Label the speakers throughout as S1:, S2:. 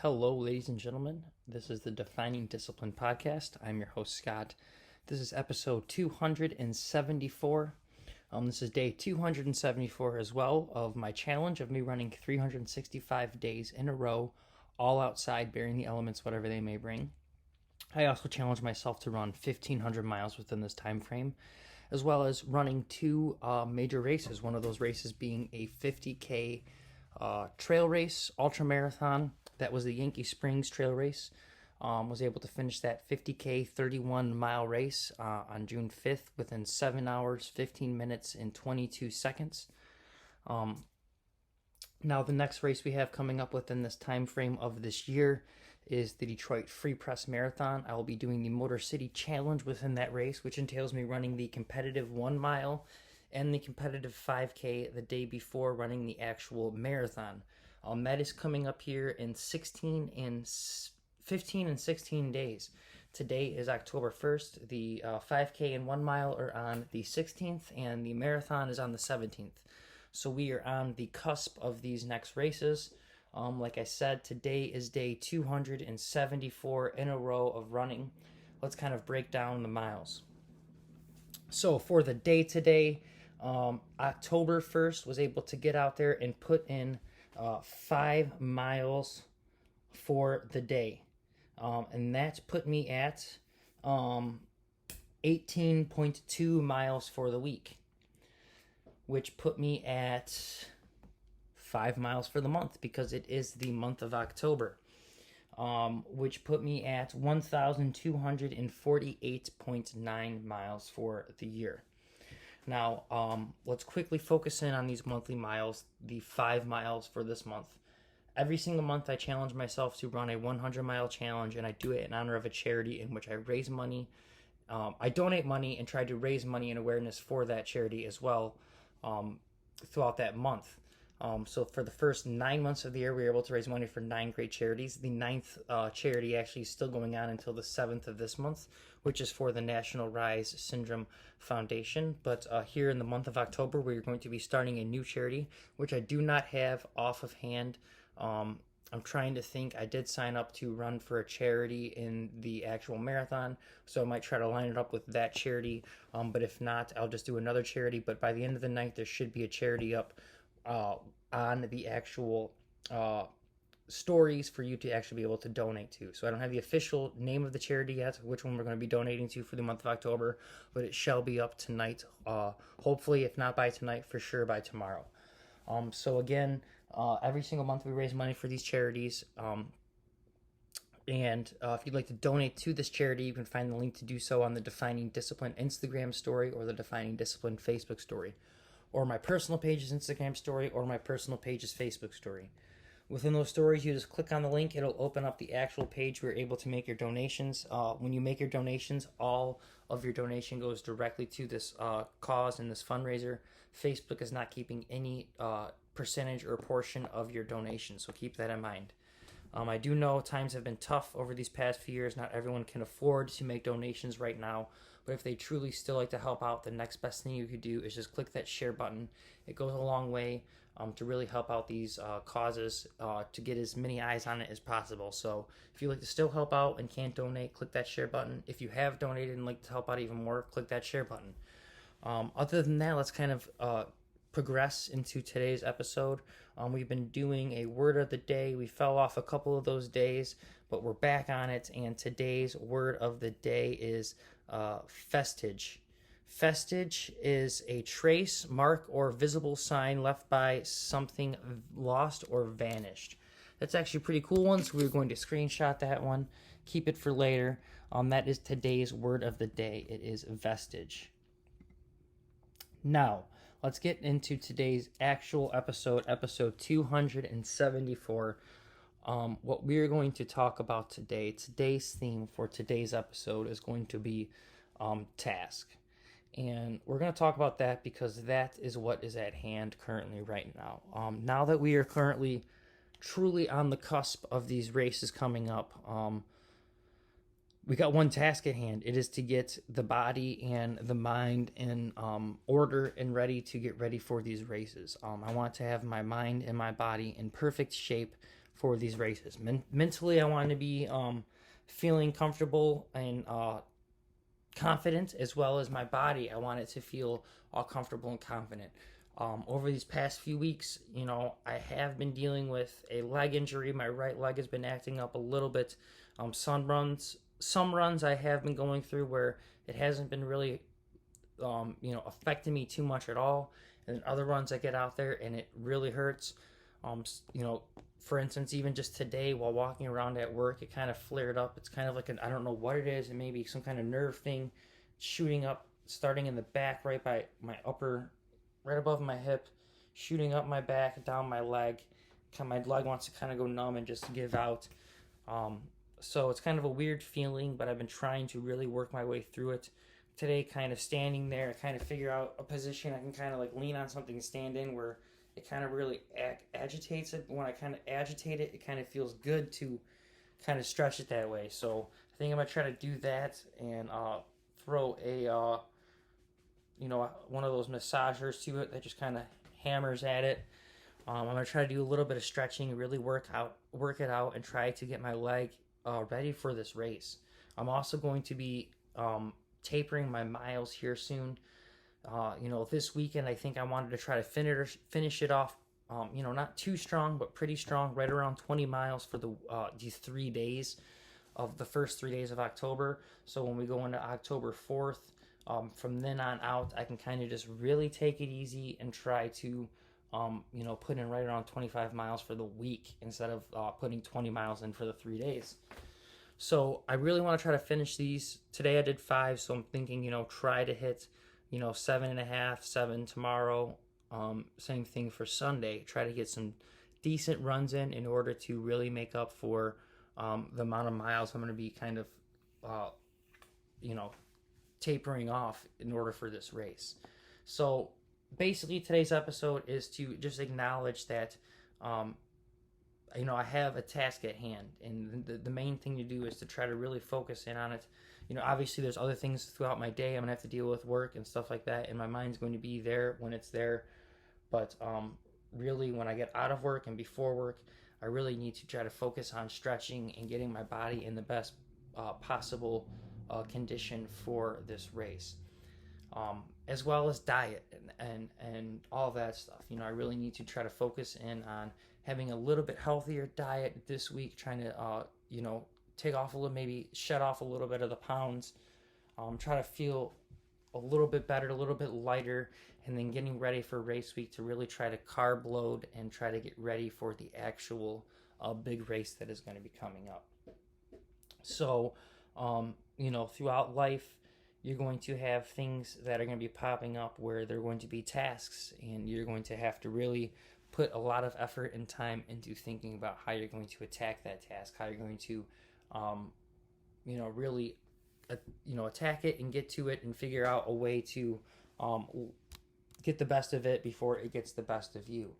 S1: Hello, ladies and gentlemen. This is the Defining Discipline podcast. I'm your host, Scott. This is episode 274. This is day 274 as well of my challenge of me running 365 days in a row, all outside, bearing the elements, whatever they may bring. I also challenge myself to run 1,500 miles within this time frame, as well as running two major races. One of those races being a 50K trail race, ultra marathon. That was the Yankee Springs trail race. Was able to finish that 50K 31-mile race on June 5th within 7 hours, 15 minutes, and 22 seconds. Now, the next race we have coming up within this time frame of this year is the Detroit Free Press Marathon. I will be doing the Motor City Challenge within that race, which entails me running the competitive 1 mile and the competitive 5K the day before running the actual marathon. That is coming up here in 15 and 16 days. Today is October 1st. The 5K and 1 mile are on the 16th, and the marathon is on the 17th. So we are on the cusp of these next races. Like I said, today is day 274 in a row of running. Let's kind of break down the miles. So for the day today, October 1st, was able to get out there and put in 5 miles for the day. And that put me at 18.2 miles for the week, which put me at 5 miles for the month because it is the month of October, which put me at 1,248.9 miles for the year. Now, let's quickly focus in on these monthly miles, the 5 miles for this month. Every single month, I challenge myself to run a 100-mile challenge, and I do it in honor of a charity in which I raise money. I donate money and try to raise money and awareness for that charity as well throughout that month. So for the first 9 months of the year, we were able to raise money for 9 great charities. The 9th charity actually is still going on until the 7th of this month, which is for the National Rise Syndrome Foundation. But here in the month of October, we're going to be starting a new charity, which I do not have off of hand. I'm trying to think. I did sign up to run for a charity in the actual marathon, so I might try to line it up with that charity. But if not, I'll just do another charity. But by the end of the night, there should be a charity up on the actual stories for you to actually be able to donate to. So I don't have the official name of the charity yet, which one we're going to be donating to for the month of October, but it shall be up tonight. Hopefully, if not by tonight, for sure by tomorrow. So again, every single month we raise money for these charities. And if you'd like to donate to this charity, you can find the link to do so on the Defining Discipline Instagram story or the Defining Discipline Facebook story, or my personal page's Instagram story, or my personal page's Facebook story. Within those stories, you just click on the link. It'll open up the actual page where you're able to make your donations. When you make your donations, all of your donation goes directly to this cause and this fundraiser. Facebook is not keeping any percentage or portion of your donation, so keep that in mind. I do know times have been tough over these past few years. Not everyone can afford to make donations right now, but if they truly still like to help out, the next best thing you could do is just click that share button. It goes a long way to really help out these causes, to get as many eyes on it as possible. So if you like to still help out and can't donate, click that share button. If you have donated and like to help out even more, click that share button. Other than that, let's kind of progress into today's episode. We've been doing a word of the day. We fell off a couple of those days, but we're back on it, and today's word of the day is vestige. Vestige is a trace, mark, or visible sign left by something lost or vanished. That's actually a pretty cool one, so we're going to screenshot that one, keep it for later. That is today's word of the day. It is vestige. Now, let's get into today's actual episode 274. What we're going to talk about today, today's theme for today's episode is going to be task. And we're going to talk about that because that is what is at hand currently right now. Now that we are currently truly on the cusp of these races coming up, we got one task at hand. It is to get the body and the mind in order and ready to get ready for these races. I want to have my mind and my body in perfect shape for these races. Mentally, I want to be feeling comfortable and confident, as well as my body. I want it to feel all comfortable and confident. Over these past few weeks, I have been dealing with a leg injury. My right leg has been acting up a little bit. Some runs I have been going through where it hasn't been really, affecting me too much at all. And then other runs I get out there and it really hurts. For instance, even just today while walking around at work, it kind of flared up. It's kind of like I don't know what it is. It may be some kind of nerve thing shooting up, starting in the back right by my right above my hip, shooting up my back, down my leg. My leg wants to kind of go numb and just give out. So it's kind of a weird feeling, but I've been trying to really work my way through it. Today, kind of standing there, I kind of figure out a position I can kind of like lean on something and stand in where it kind of really agitates it. When I kind of agitate it, it kind of feels good to kind of stretch it that way. So I think I'm going to try to do that and throw one of those massagers to it that just kind of hammers at it. I'm going to try to do a little bit of stretching, really work it out, and try to get my leg ready for this race. I'm also going to be tapering my miles here soon. This weekend I think I wanted to try to finish it off. Not too strong, but pretty strong, right around 20 miles for these 3 days of the first 3 days of October. So when we go into October 4th, from then on out, I can kind of just really take it easy and try to, put in right around 25 miles for the week instead of putting 20 miles in for the 3 days. So I really want to try to finish these. Today I did 5, so I'm thinking, try to hit, 7.5, 7 tomorrow. Same thing for Sunday. Try to get some decent runs in order to really make up for the amount of miles I'm going to be kind of, tapering off in order for this race. So basically today's episode is to just acknowledge that I have a task at hand, and the main thing to do is to try to really focus in on it. Obviously there's other things throughout my day I'm gonna have to deal with, work and stuff like that, and my mind's going to be there when it's there. But really, when I get out of work and before work, I really need to try to focus on stretching and getting my body in the best possible condition for this race, as well as diet and all that stuff. I really need to try to focus in on having a little bit healthier diet this week, trying to take off a little, maybe shed off a little bit of the pounds, try to feel a little bit better, a little bit lighter, and then getting ready for race week to really try to carb load and try to get ready for the actual big race that is going to be coming up. So throughout life, you're going to have things that are going to be popping up where they're going to be tasks, and you're going to have to really put a lot of effort and time into thinking about how you're going to attack that task, how you're going to, really, attack it and get to it and figure out a way to get the best of it before it gets the best of you.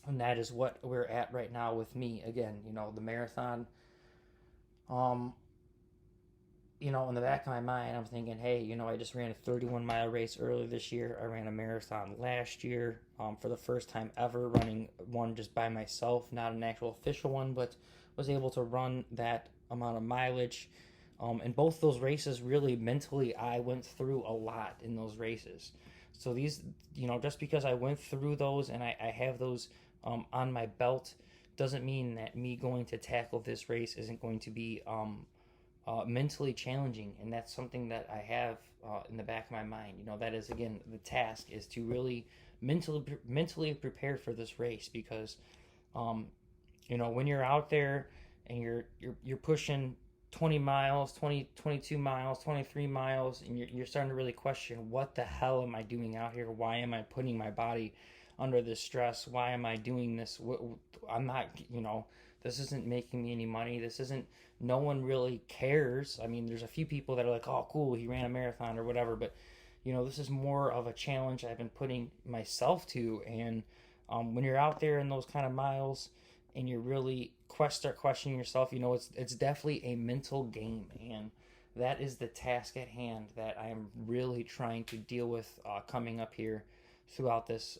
S1: And that is what we're at right now with me. Again, the marathon, in the back of my mind, I'm thinking, hey, I just ran a 31-mile race earlier this year. I ran a marathon last year for the first time ever, running one just by myself, not an actual official one, but was able to run that amount of mileage. And both those races, really mentally, I went through a lot in those races. So these, just because I went through those and I have those on my belt doesn't mean that me going to tackle this race isn't going to be mentally challenging. And that's something that I have in the back of my mind. That is, again, the task is to really mentally prepare for this race, because when you're out there and you're pushing 20 miles, 22 miles, 23 miles, and you're starting to really question, what the hell am I doing out here? Why am I putting my body under this stress? Why am I doing this? I'm not, this isn't making me any money. No one really cares. I mean, there's a few people that are like, oh, cool, he ran a marathon or whatever, but, this is more of a challenge I've been putting myself to. And when you're out there in those kind of miles and you really start questioning yourself, it's definitely a mental game. And that is the task at hand that I am really trying to deal with coming up here throughout this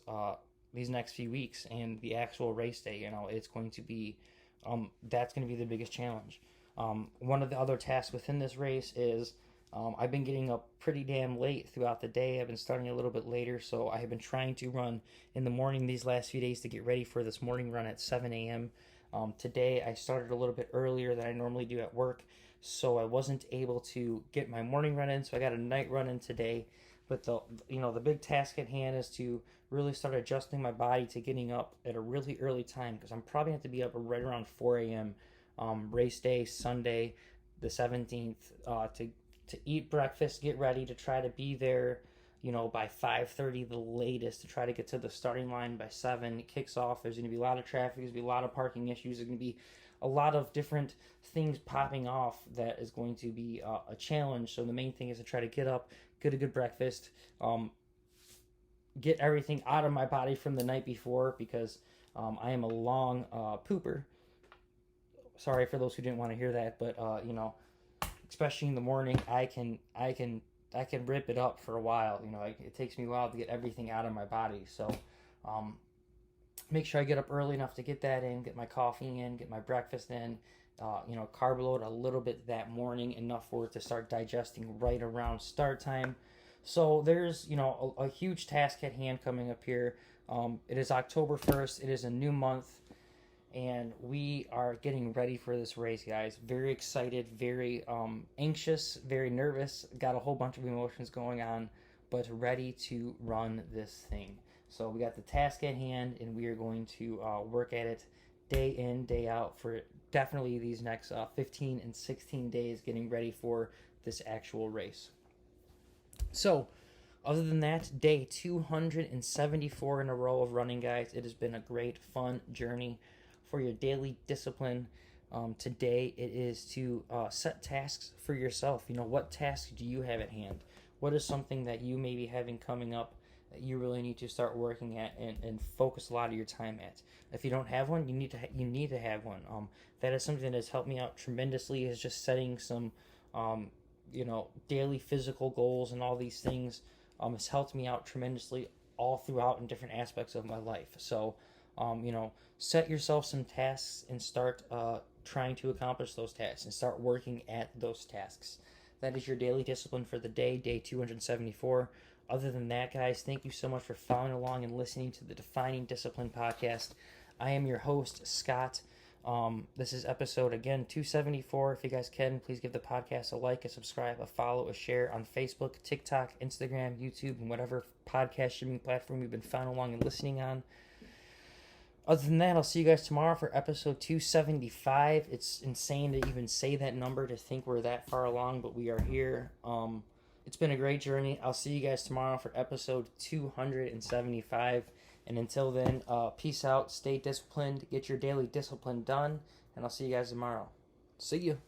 S1: these next few weeks and the actual race day. You know, it's going to be that's going to be the biggest challenge. One of the other tasks within this race is I've been getting up pretty damn late throughout the day. I've been starting a little bit later, so I have been trying to run in the morning these last few days to get ready for this morning run at 7 a.m. Today I started a little bit earlier than I normally do at work, so I wasn't able to get my morning run in, so I got a night run in today. But the big task at hand is to really start adjusting my body to getting up at a really early time, because I'm probably going to have to be up right around 4 a.m. Race day, Sunday, the 17th, to eat breakfast, get ready to try to be there, by 5:30 the latest, to try to get to the starting line by 7. It kicks off. There's going to be a lot of traffic. There's going to be a lot of parking issues. There's going to be a lot of different things popping off that is going to be a challenge. So the main thing is to try to get up, get a good breakfast, get everything out of my body from the night before, because I am a long pooper. Sorry for those who didn't want to hear that, but especially in the morning, I can rip it up for a while. It takes me a while to get everything out of my body. So make sure I get up early enough to get that in, get my coffee in, get my breakfast in, carb load a little bit that morning, enough for it to start digesting right around start time. So there's, a huge task at hand coming up here. It is October 1st. It is a new month, and we are getting ready for this race, guys. Very excited, very anxious, very nervous. Got a whole bunch of emotions going on, but ready to run this thing. So we got the task at hand, and we are going to work at it day in, day out for definitely these next 15 and 16 days, getting ready for this actual race. So, other than that, day 274 in a row of running, guys. It has been a great, fun journey for your daily discipline. Today, it is to set tasks for yourself. What tasks do you have at hand? What is something that you may be having coming up that you really need to start working at and focus a lot of your time at? If you don't have one, you need to have one. That is something that has helped me out tremendously, is just setting some daily physical goals and all these things. Has helped me out tremendously all throughout in different aspects of my life. So, set yourself some tasks and start trying to accomplish those tasks and start working at those tasks. That is your daily discipline for the day 274. Other than that, guys, thank you so much for following along and listening to the Defining Discipline podcast. I am your host, Scott. This is episode, again, 274. If you guys can, please give the podcast a like, a subscribe, a follow, a share on Facebook, TikTok, Instagram, YouTube, and whatever podcast streaming platform you've been following along and listening on. Other than that, I'll see you guys tomorrow for episode 275. It's insane to even say that number, to think we're that far along, but we are here. It's been a great journey. I'll see you guys tomorrow for episode 275. And until then, peace out, stay disciplined, get your daily discipline done, and I'll see you guys tomorrow. See you.